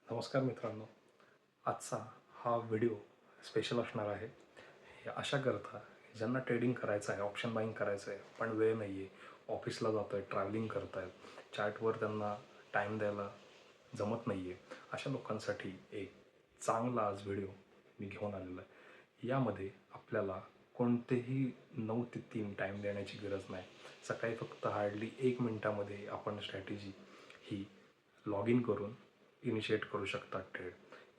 नमस्कार मित्रांनो. आजचा हा व्हिडिओ स्पेशल असणार आहे. हे अशा करता ज्यांना ट्रेडिंग करायचं आहे, ऑप्शन बाईंग करायचं आहे, पण वेळ नाही आहे, ऑफिसला जात आहेत, ट्रॅव्हलिंग करत आहेत, चॅटवर त्यांना टाईम द्यायला जमत नाही आहे, अशा लोकांसाठी एक चांगला आज व्हिडिओ मी घेऊन आलेला आहे. यामध्ये आपल्याला कोणतेही 9 ते 3 टाईम देण्याची गरज नाही. सकाळी फक्त हार्डली 1 मिनटामध्ये आपण स्ट्रॅटेजी ही लॉग इन करून इनिशिएट करू शकता ट्रेड.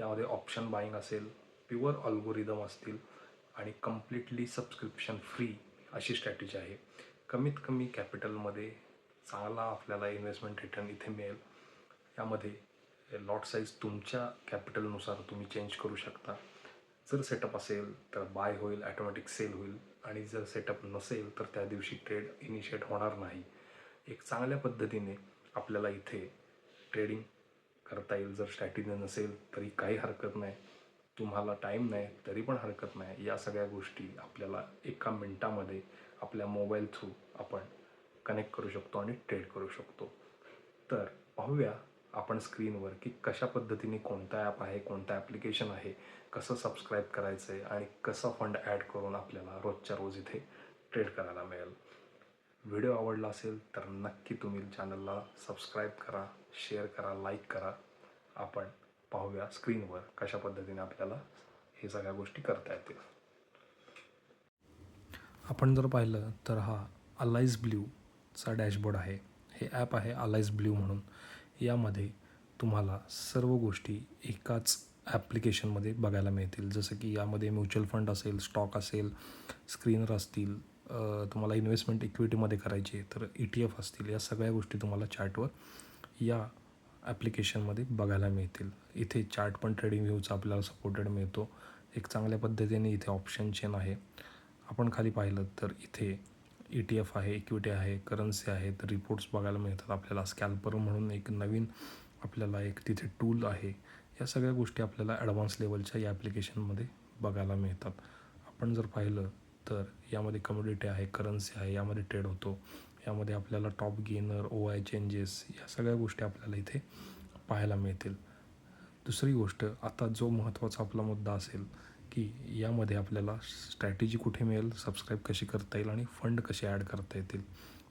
यामध्ये ऑप्शन बाईंग असेल, प्युअर अल्गोरिदम असतील आणि कम्प्लिटली सबस्क्रिप्शन फ्री अशी स्ट्रॅटेजी आहे. कमीत कमी कॅपिटलमध्ये चांगला आपल्याला इन्व्हेस्टमेंट रिटर्न इथे मिळेल. यामध्ये लॉट साईज तुमच्या कॅपिटलनुसार तुम्ही चेंज करू शकता. जर सेटअप असेल तर बाय होईल, ॲटोमॅटिक सेल होईल आणि जर सेटअप नसेल तर त्या दिवशी ट्रेड इनिशिएट होणार नाही. एक चांगल्या पद्धतीने आपल्याला इथे ट्रेडिंग करता येईल. जर स्ट्रॅटेजी नसेल तरी काही हरकत नाही, तुम्हाला टाईम नाही तरी पण हरकत नाही. या सगळ्या गोष्टी आपल्याला एका मिनटामध्ये आपल्या मोबाईल थ्रू आपण कनेक्ट करू शकतो आणि ट्रेड करू शकतो. तर पाहूया आपण स्क्रीनवर की कशा पद्धतीने कोणता ॲप आहे, कोणतं ॲप्लिकेशन आहे, कसं सबस्क्राईब करायचं आहे आणि कसं फंड ॲड करून आपल्याला रोजच्या रोज इथे ट्रेड करायला मिळेल. व्हिडिओ आवडला असेल तर नक्की तुम्ही चॅनलला सबस्क्राईब करा, शेअर करा, लाईक करा. आपण पाहूया स्क्रीनवर कशा पद्धतीने आपल्याला हे सगळ्या गोष्टी करता येतील. आपण जर पाहिलं तर हा अलाइज ब्ल्यूचा डॅशबोर्ड आहे. हे ॲप आहे अलाइज ब्ल्यू म्हणून. यामध्ये तुम्हाला सर्व गोष्टी एकाच ॲप्लिकेशनमध्ये बघायला मिळतील. जसं की यामध्ये म्युच्युअल फंड असेल, स्टॉक असेल, स्क्रीनर असतील, तुम्हाला इन्व्हेस्टमेंट इक्विटीमध्ये करायची आहे तर ETF असतील, या सगळ्या गोष्टी तुम्हाला चार्टवर या ॲप्लिकेशनमध्ये बघायला मिळतील. इथे चार्ट पण ट्रेडिंग व्ह्यूचा आपल्याला सपोर्टेड मिळतो. एक चांगल्या पद्धतीने इथे ऑप्शन चेन आहे. आपण खाली पाहिलं तर इथे ETF आहे, इक्विटी आहे, करन्सी आहे, तर रिपोर्ट्स बघायला मिळतात आपल्याला. स्कॅल्पर म्हणून एक नवीन आपल्याला एक तिथे टूल आहे. या सगळ्या गोष्टी आपल्याला ॲडव्हान्स लेवलच्या या ॲप्लिकेशनमध्ये बघायला मिळतात. आपण जर पाहिलं तर यामध्ये कमोडिटी आहे, करन्सी आहे, यामध्ये ट्रेड होतो. यामध्ये आपल्याला टॉप गेनर, OI चेंजेस या सगळ्या गोष्टी आपल्याला इथे पाहायला मिळतील. दुसरी गोष्ट, आता जो महत्त्वाचा आपला मुद्दा असेल की यामध्ये आपल्याला स्ट्रॅटेजी कुठे मिळेल, सबस्क्राईब कशी करता येईल आणि फंड कसे ॲड करता येतील.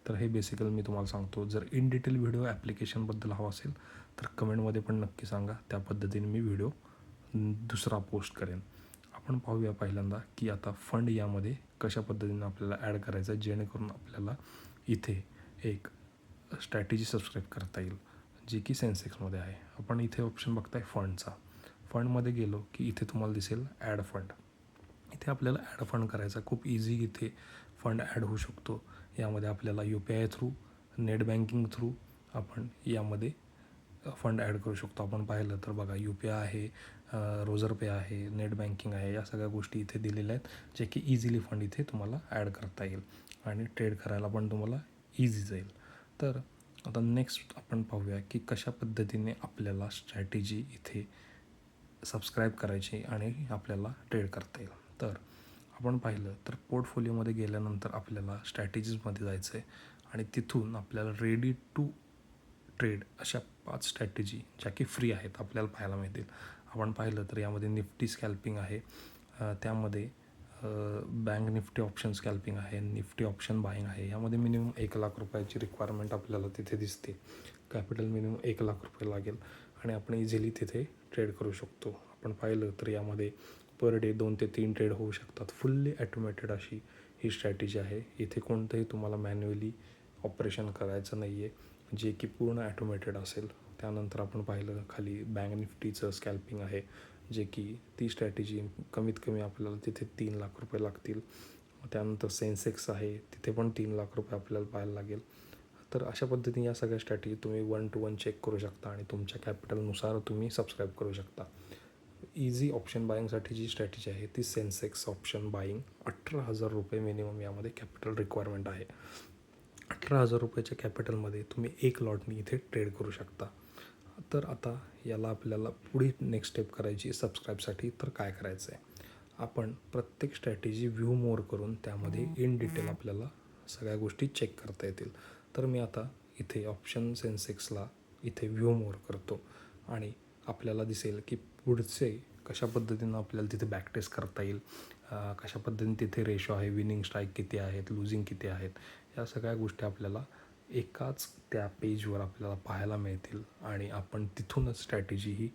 तर हे बेसिकल मी तुम्हाला सांगतो. जर इन डिटेल व्हिडिओ ॲप्लिकेशनबद्दल हवा असेल तर कमेंटमध्ये पण नक्की सांगा. त्या पद्धतीने मी व्हिडिओ दुसरा पोस्ट करेन. आपण पाहूया पहिल्यांदा की आता फंड यामध्ये कशा पद्धतीने आपल्याला ॲड करायचं आहे, जेणेकरून आपल्याला इथे एक स्ट्रॅटेजी सबस्क्राईब करता येईल, जे की सेन्सेक्समध्ये आहे. आपण इथे ऑप्शन बघताय फंडचा. फंडमध्ये गेलो की इथे तुम्हाला दिसेल ॲड फंड. इथे आपल्याला ॲड फंड करायचा. खूप इझी इथे फंड ॲड होऊ शकतो. यामध्ये आपल्याला UPI through, net banking through आपण यामध्ये फंड ॲड करू शकतो. आपण पाहिलं तर बघा, UPI आहे, रोजर पे आहे, नेट बँकिंग आहे, या सगळ्या गोष्टी इथे दिलेल्या आहेत, जे की इझिली फंड इथे तुम्हाला ॲड करता येईल आणि ट्रेड करायला पण तुम्हाला इझी जाईल. तर आता नेक्स्ट आपण पाहूया की कशा पद्धतीने आपल्याला स्ट्रॅटेजी इथे सबस्क्राईब करायची आणि आपल्याला ट्रेड करता येईल. तर आपण पाहिलं तर पोर्टफोलिओमध्ये गेल्यानंतर आपल्याला स्ट्रॅटेजीजमध्ये जायचं आहे आणि तिथून आपल्याला रेडी टू ट्रेड अशा 5 स्ट्रॅटेजी ज्या की फ्री आहेत आपल्याला पाहायला मिळतील. आपण पाहिलं तर यामध्ये निफ्टी स्कॅल्पिंग आहे, त्यामध्ये बँक निफ्टी ऑप्शन स्कॅल्पिंग आहे, निफ्टी ऑप्शन बाईंग आहे. यामध्ये मिनिमम 1,00,000 रुपयाची रिक्वायरमेंट आपल्याला तिथे दिसते. कॅपिटल मिनिमम 1,00,000 रुपये लागेल आणि आपण इझिली तिथे ट्रेड करू शकतो. आपण पाहिलं तर यामध्ये पर डे 2 ते 3 ट्रेड होऊ शकतात. फुल्ली ॲटोमॅटेड अशी ही स्ट्रॅटेजी आहे. इथे कोणतंही तुम्हाला मॅन्युअली ऑपरेशन करायचं नाही आहे, जे की पूर्ण ॲटोमॅटेड असेल. त्यानंतर आपण पाहिलं खाली बँक निफ्टीचं स्कॅल्पिंग आहे, जे की ती स्ट्रॅटेजी कमीत कमी आपल्याला तिथे 3,00,000 रुपये लागतील. त्यानंतर सेन्सेक्स आहे, तिथे पण 3,00,000 रुपये आपल्याला पाहायला लागेल. तर अशा पद्धतीने या सगळ्या स्ट्रॅटेजी तुम्ही 1 to 1 चेक करू शकता आणि तुमच्या कॅपिटलनुसार तुम्ही सबस्क्राईब करू शकता. इझी ऑप्शन बाईंगसाठी जी स्ट्रॅटेजी आहे ती सेन्सेक्स ऑप्शन बाईंग. 18,000 रुपये मिनिमम यामध्ये कॅपिटल रिक्वायरमेंट आहे. 18,000 रुपयाच्या कॅपिटलमध्ये तुम्ही 1 लॉटनी इथे ट्रेड करू शकता. तर आता याला आपल्याला पुढे नेक्स्ट स्टेप करायची सबस्क्राईबसाठी. तर काय करायचं आहे, आपण प्रत्येक स्ट्रॅटेजी व्ह्यू मोर करून त्यामध्ये इन डिटेल आपल्याला सगळ्या गोष्टी चेक करता येतील. तर मी आता इथे ऑप्शन सेन्सेक्सला इथे व्ह्यू मोर करतो आणि आपल्याला दिसेल की पुढचे कशा पद्धतीनं आपल्याला तिथे बॅक टेस्ट करता येईल, कशा पद्धतीने तिथे रेशो आहे, विनिंग स्ट्राईक किती आहेत, लुझिंग किती आहेत, या सगळ्या गोष्टी आपल्याला एकाच त्या पेजवर आपल्याला पाहायला मिळतील आणि आपण तिथूनच स्ट्रॅटेजी ही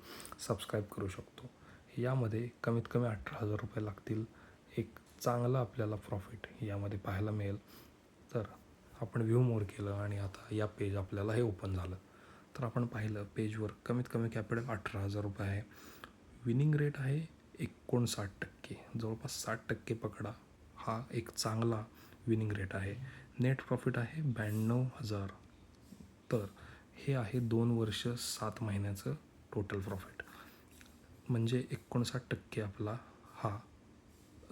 सबस्क्राईब करू शकतो. यामध्ये कमीत कमी 18,000 रुपये लागतील. एक चांगलं आपल्याला प्रॉफिट यामध्ये पाहायला मिळेल. तर आपण व्ह्यू मोर केलं आणि आता या पेज आपल्याला हे ओपन झालं. तर आपण पाहिलं पेजवर कमीत कमी कॅपिटल 18,000 रुपये आहे. विनिंग रेट आहे 59%, जवळपास 60% पकडा. हा एक चांगला विनिंग रेट आहे. नेट प्रॉफिट आहे 92,000. तर हे आहे 2 वर्ष 7 महिन्याचं टोटल प्रॉफिट. म्हणजे 59% आपला हा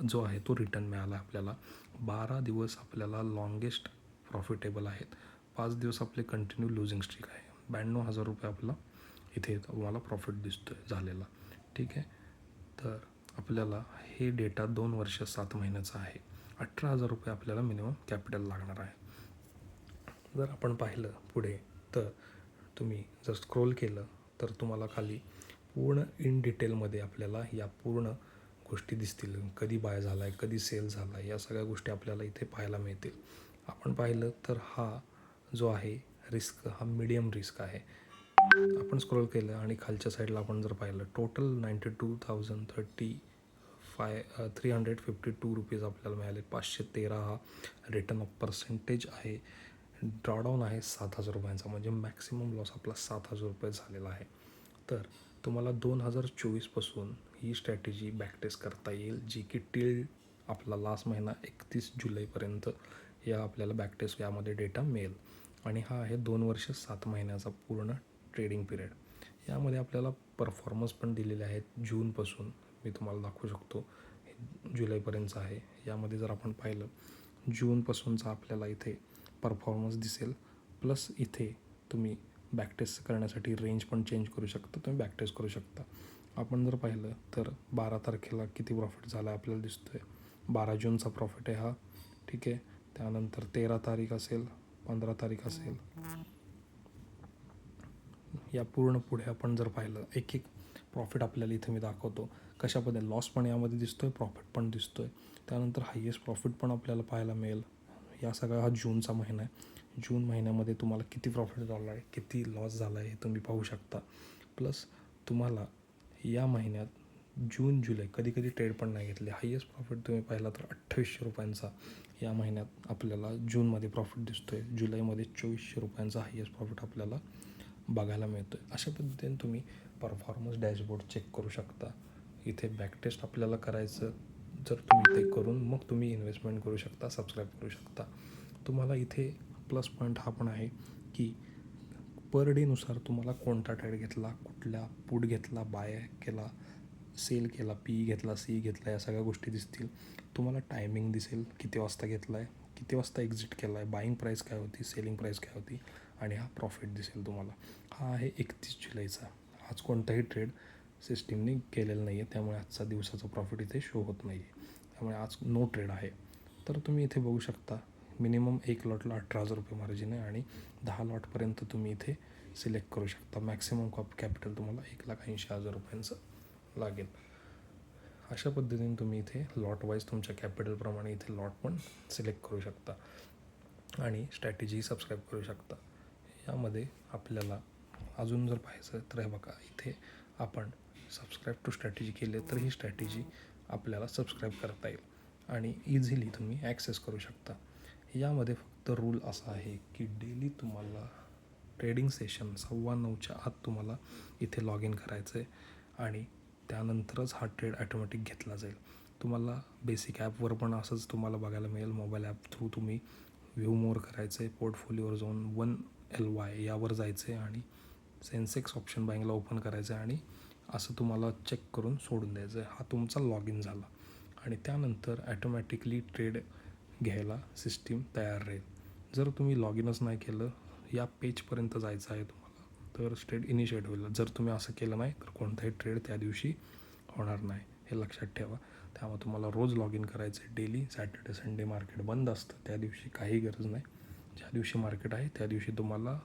जो आहे तो रिटर्न मिळाला आपल्याला. 12 दिवस आपल्याला लॉंगेस्ट प्रॉफिटेबल आहेत. 5 दिवस आपले कंटिन्यू लुझिंग स्ट्रीक आहे. 92,000 रुपये आपला इथे तुम्हाला प्रॉफिट दिसतो आहे झालेला. ठीक आहे. तर आपल्याला हे डेटा 2 वर्ष 7 महिन्याचा आहे. 18,000 रुपये आपल्याला मिनिमम कॅपिटल लागणार आहे. जर आपण पाहिलं पुढे तर तुम्ही जर स्क्रोल केलं तर तुम्हाला खाली पूर्ण इन डिटेलमध्ये आपल्याला या पूर्ण गोष्टी दिसतील. कधी बाय झाला आहे, कधी सेल झाला आहे, या सगळ्या गोष्टी आपल्याला इथे पाहायला मिळतील. आपण पाहिलं तर हा जो आहे रिस्क हा मीडियम रिस्क आहे. आपण स्क्रोल केलं आणि खालच्या साईडला आपण जर पाहिलं टोटल 92,352 रुपीज आपल्याला मिळाले. 513 हा रिटर्न ऑफ पर्सेंटेज आहे. ड्रॉडाऊन आहे 7,000 रुपयांचा, म्हणजे मॅक्सिमम लॉस आपला 7,000 रुपये झालेला आहे. तर तुम्हाला 2024पासून ही स्ट्रॅटेजी बॅकटेस्ट करता येईल, जी की टिल आपला लास्ट महिना 31 जुलैपर्यंत या आपल्याला बॅकटेस्ट यामध्ये डेटा मिळेल. आणि हा आहे 2 वर्ष 7 महिन्याचा पूर्ण ट्रेडिंग पिरियड. यामध्ये आपल्याला परफॉर्मन्स पण दिलेले आहेत. जूनपासून मी तुम्हाला दाखवू शकतो, जुलैपर्यंतचं आहे. यामध्ये जर आपण पाहिलं जूनपासूनचा आपल्याला इथे परफॉर्मन्स दिसेल. प्लस इथे तुम्ही बॅकटेस्ट करण्यासाठी रेंज पण चेंज करू शकता, तुम्ही बॅकटेस्ट करू शकता. आपण जर पाहिलं तर 12 तारखेला किती प्रॉफिट झाला आहे आपल्याला दिसतो आहे. 12 जूनचा प्रॉफिट आहे हा. ठीक आहे. त्यानंतर 13 तारीख असेल, 15 तारीख असेल. या पूर्ण पुढे आपण जर पाहिलं एक एक प्रॉफिट आपल्याला इथे मी दाखवतो कशा पद्धतीने. लॉस पण यामध्ये दिसतो आहे, प्रॉफिट पण दिसतो आहे. त्यानंतर हायेस्ट प्रॉफिट पण आपल्याला पाहायला मिळेल. या सगळा हा जूनचा महिना आहे. जून महिन्यामध्ये तुम्हाला किती प्रॉफिट झाला आहे, किती लॉस झाला आहे हे तुम्ही पाहू शकता. प्लस तुम्हाला या महिन्यात जून जुलै कधी कधी ट्रेड पण नाही घेतले. हायेस्ट प्रॉफिट तुम्ही पाहिला तर 2800 रुपयांचा या महिन्यात आपल्याला जूनमध्ये प्रॉफिट दिसतो आहे. जुलैमध्ये 2400 रुपयांचा हायेस्ट प्रॉफिट आपल्याला बघायला मिळतो आहे. अशा पद्धतीने तुम्ही परफॉर्मन्स डॅशबोर्ड चेक करू शकता. इथे बॅकटेस्ट आपल्याला करायचं, जर तुम्ही ते करून मग तुम्ही इन्व्हेस्टमेंट करू शकता, सबस्क्राईब करू शकता. तुम्हाला इथे प्लस पॉईंट हा पण आहे की पर डेनुसार तुम्हाला कोणता ट्रेड घेतला, कुठल्या पुट घेतला, बाय केला, सेल केला, पी घेतला, सी घेतला, या सगळ्या गोष्टी दिसतील. तुम्हाला टायमिंग दिसेल, किती वाजता घेतला आहे, किती वाजता एक्झिट केला आहे, बाईंग प्राईस काय होती, सेलिंग प्राईस काय होती, आणि हा प्रॉफिट दिसेल तुम्हाला. हा आहे 31 जुलैचा. आज कोणताही ट्रेड सिस्टीमने केलेलं नाही आहे, त्यामुळे आजचा दिवसाचा प्रॉफिट इथे शो होत नाही आहे. त्यामुळे आज नो ट्रेड आहे. तर तुम्ही इथे बघू शकता मिनिमम एक लॉटला 18,000 रुपये मार्जिन आहे आणि 10 लॉटपर्यंत तुम्ही इथे सिलेक्ट करू शकता. मॅक्सिमम कॅपिटल तुम्हाला 1,80,000 रुपयांचं लागेल. अशा पद्धतीने तुम्ही इथे लॉट वाईज तुमच्या कॅपिटलप्रमाणे इथे लॉट पण सिलेक्ट करू शकता आणि स्ट्रॅटेजी सबस्क्राईब करू शकता. यामध्ये आपल्याला अजून जर पाहायचं तर हे बघा, इथे आपण सबस्क्राईब टू स्ट्रॅटेजी केले तर ही स्ट्रॅटेजी आपल्याला सबस्क्राईब करता येईल आणि इझिली तुम्ही ॲक्सेस करू शकता. यामध्ये फक्त रूल असा आहे की डेली तुम्हाला ट्रेडिंग सेशन 9:15च्या आत तुम्हाला इथे लॉग इन करायचं आहे आणि त्यानंतरच हा ट्रेड ॲटोमॅटिक घेतला जाईल. तुम्हाला बेसिक ॲपवर पण असंच तुम्हाला बघायला मिळेल. मोबाईल ॲप थ्रू तुम्ही व्ह्यू मोर करायचं आहे, पोर्टफोलिओवर जाऊन 1LY यावर जायचं आहे आणि सेन्सेक्स ऑप्शन बँकला ओपन करायचं आहे आणि असं तुम्हाला चेक करून सोडून द्यायचं आहे. हा तुमचा लॉग इन झाला आणि त्यानंतर ॲटोमॅटिकली ट्रेड घ्यायला सिस्टीम तयार राहील. जर तुम्ही लॉग इनच नाही केलं, या पेजपर्यंत जायचं आहे तुम्हाला, तर ट्रेड इनिशिएट होईल. जर तुम्ही असं केलं नाही तर कोणताही ट्रेड त्या दिवशी होणार नाही, हे लक्षात ठेवा. त्यामुळे तुम्हाला रोज लॉग इन करायचं आहे डेली. सॅटर्डे संडे मार्केट बंद असतं, त्या दिवशी काही गरज नाही. ज्या दिवशी मार्केट आहे त्या दिवशी तुम्हाला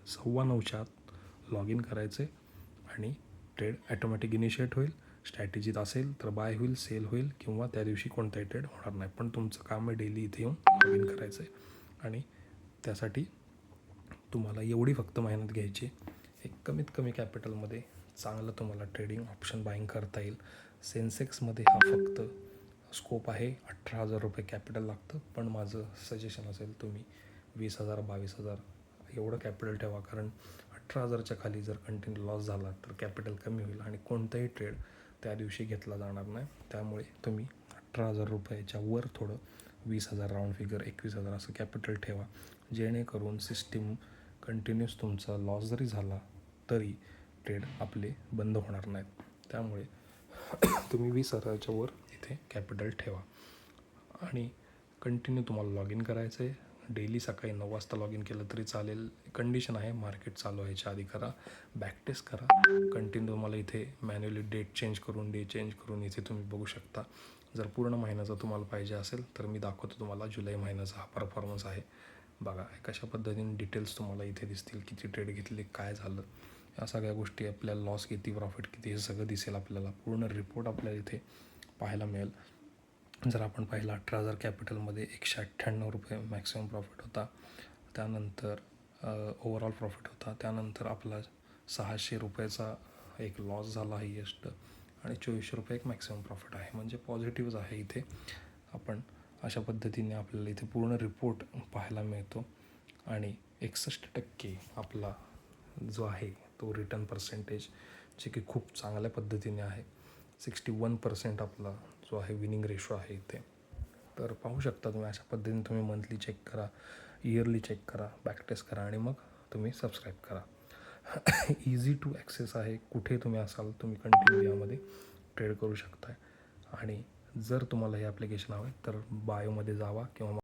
9:15च्या आत लॉग इन करायचं आहे आणि ट्रेड ॲटोमॅटिक इनिशिएट होईल. स्ट्रॅटेजीत असेल तर बाय होईल, सेल होईल किंवा त्या दिवशी कोणताही ट्रेड होणार नाही. पण तुमचं काम आहे डेली इथे येऊन लॉग इन करायचं आहे आणि त्यासाठी तुम्हाला एवढी फक्त मेहनत घ्यायची. एक कमीत कमी कॅपिटलमध्ये चांगलं तुम्हाला ट्रेडिंग ऑप्शन बाईंग करता येईल. सेन्सेक्समध्ये हा फक्त स्कोप आहे 18,000 रुपये कॅपिटल लागतं. पण माझं सजेशन असेल तुम्ही 20,000 22,000 एवढं कॅपिटल ठेवा. कारण 18,000च्या खाली जर कंटिन्यू लॉस झाला तर कॅपिटल कमी होईल आणि कोणताही ट्रेड त्या दिवशी घेतला जाणार नाही. त्यामुळे तुम्ही 18,000 रुपयाच्या वर थोडं 20,000 राऊंड फिगर 21,000 असं कॅपिटल ठेवा. जेणेकरून सिस्टीम कंटिन्यूस तुमचा लॉस जरी झाला तरी ट्रेड आपले बंद होणार नाहीत. त्यामुळे तुम्ही 20,000च्या वर इथे कॅपिटल ठेवा आणि कंटिन्यू तुम्हाला लॉग इन करायचं आहे. डेली सकाळी 9 वाजता लॉग इन केलं तरी चालेल. कंडिशन आहे मार्केट चालू व्हायच्या आधी करा. बॅकटेस्ट करा. कंटिन्यू तुम्हाला इथे मॅन्युअली डेट चेंज करून डे चेंज करून इथे तुम्ही बघू शकता. जर पूर्ण महिन्याचा तुम्हाला पाहिजे असेल तर मी दाखवतो तुम्हाला जुलै महिन्याचा हा परफॉर्मन्स आहे. बघा कशा पद्धतीने डिटेल्स तुम्हाला इथे दिसतील. किती ट्रेड घेतले, काय झालं, या सगळ्या गोष्टी, आपल्याला लॉस किती, प्रॉफिट किती, हे सगळं दिसेल आपल्याला. पूर्ण रिपोर्ट आपल्याला इथे पाहायला मिळेल. जर आपण पाहिलं 18,000 कॅपिटलमध्ये 198 रुपये मॅक्सिमम प्रॉफिट होता. त्यानंतर ओव्हरऑल प्रॉफिट होता. त्यानंतर आपला 600 रुपयाचा एक लॉस झाला हायेस्ट आणि 2400 रुपये एक मॅक्सिमम प्रॉफिट आहे. म्हणजे पॉझिटिव्हच आहे इथे. आपण अशा पद्धतीने आपल्याला इथे पूर्ण रिपोर्ट पाहायला मिळतो आणि 61% आपला जो आहे तो रिटर्न पर्सेंटेज जे की खूप चांगल्या पद्धतीने आहे. 61% आपला जो आहे विनिंग रेशो आहे इथे. तर पाहू शकता तुम्ही अशा पद्धतीने तुम्ही मंथली चेक करा, इयरली चेक करा, बॅकटेस्ट करा आणि मग तुम्ही सबस्क्राईब करा. इझी टू ॲक्सेस आहे. कुठे तुम्ही असाल तुम्ही कंटिन्यू यामध्ये ट्रेड करू शकताय. आणि जर तुम्हाला हे ॲप्लिकेशन हवं आहे तर बायोमध्ये जावा किंवा